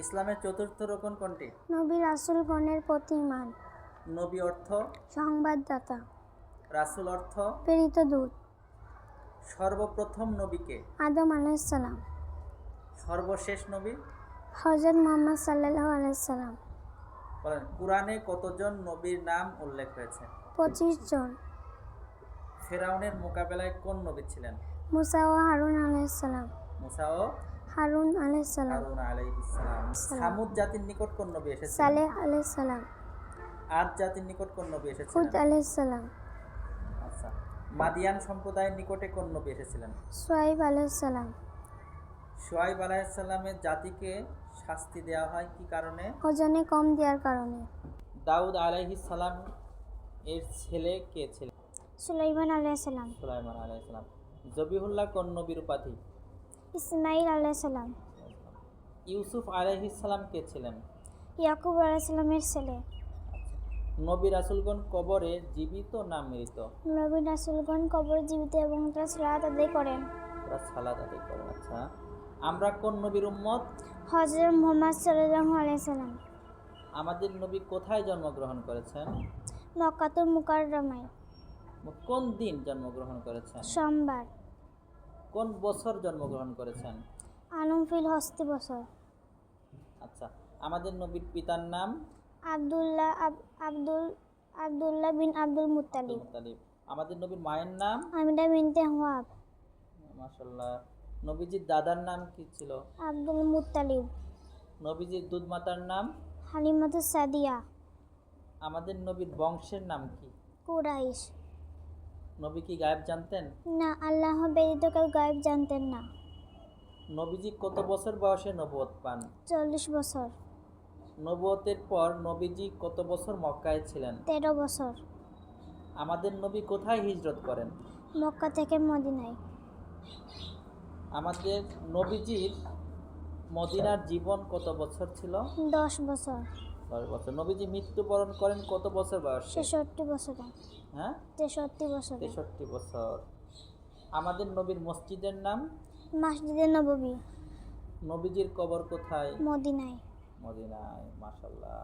ইসলামের চতুর্থ রকম কোনটি? নবী রাসূলগণের প্রতি ঈমান। নবী অর্থ? সংবাদদাতা। রাসূল অর্থ? প্রেরিত দূত। সর্বপ্রথম নবীকে? আদম আলাইহিস সালাম। সর্বশেষ নবী? হযরত মুহাম্মদ সাল্লাল্লাহু আলাইহি সাল্লাম। বলেন, কোরআনে কতজন নবীর নাম উল্লেখ হয়েছে? 25 জন। ফেরাউনের মোকাবেলায় কোন নবী ছিলেন? মুসা ও হারুন আলাইহিস সালাম। মুসা ও হারুন আলাইহিস সালাম। হারুন আলাইহিস সালাম। সামুদ জাতির নিকট কোন নবী এসেছিলেন? সালেহ আলাইহিস সালাম। আদ জাতির নিকট কোন নবী এসেছিলেন? হুদ আলাইহিস সালাম। আচ্ছা, মাদিয়ান সম্প্রদায়ের নিকটে কোন নবী এসেছিলেন? শুআয়ব আলাইহিস সালাম। শুআয়ব আলাইহিস সালামের জাতিকে শাস্তি দেওয়া হয় কি কারণে? ওজনে কম দেওয়ার কারণে। দাউদ আলাইহিস সালাম এর ছেলে কে ছিলেন? সুলাইমান আলাইহিস সালাম। সুলাইমান আলাইহিস সালাম। জবিহুল্লাহ কোন নবীর উপাধি? ইসমাঈল আলাইহিস সালাম। ইউসুফ আলাইহিস সালাম কে ছিলেন? ইয়াকুব আলাইহিস সালামের ছেলে। নবী রাসূলগণ কবরে জীবিত না মৃত? নবী রাসূলগণ কবরে জীবিত এবং তারা সালাত আদায় করেন। তারা সালাত আদায় করেন। আচ্ছা, আমরা কোন নবীর উম্মত? হযরত মুহাম্মদ সাল্লাল্লাহু আলাইহি সাল্লাম। আমাদের নবী কোথায় জন্মগ্রহণ করেছেন? মক্কাতুল মুকাররমায়। কোন দিন জন্মগ্রহণ করেছেন? সোমবার। কোন বছর জন্মগ্রহণ করেছেন? আলমফিল হস্তি বছর। আচ্ছা, আমাদের নবীর পিতার নাম? আব্দুল্লাহ বিন আব্দুল মুত্তালিব। আমাদের নবীর মায়ের নাম? আমিনা বিনতে ওয়াহাব। মাশাআল্লাহ। নবীজির দাদার নাম কি ছিল? Abdul Muttalib. নবীজির দুধ মাতার নাম? হালিমাতুস সাদিয়া। আমাদের নবীর বংশের নাম কি? কুরাইশ। নবী কি গায়েব জানতেন? না, আল্লাহ ব্যতীত কেউ গায়েব জানতেন না। নবীজি কত বছর বয়সে নবুয়ত পান? 40 বছর। নবুয়তের পর নবীজি কত বছর মক্কায় ছিলেন? 13 বছর। আমাদের নবী কোথায় হিজরত করেন? মক্কা থেকে মদিনায়। আমাদের নবীজির মদিনার জীবন কত বছর ছিল? 10 বছর। 10 বছর। নবীজি মৃত্যুবরণ করেন কত বছর বয়সে? 66 বছরে। হ্যাঁ, 63 বছরে। 63 বছর। আমাদের নবীর মসজিদের নাম? মসজিদে নববী। নবীজির কবর কোথায়? মদিনায়। মদিনায়। মাশাআল্লাহ।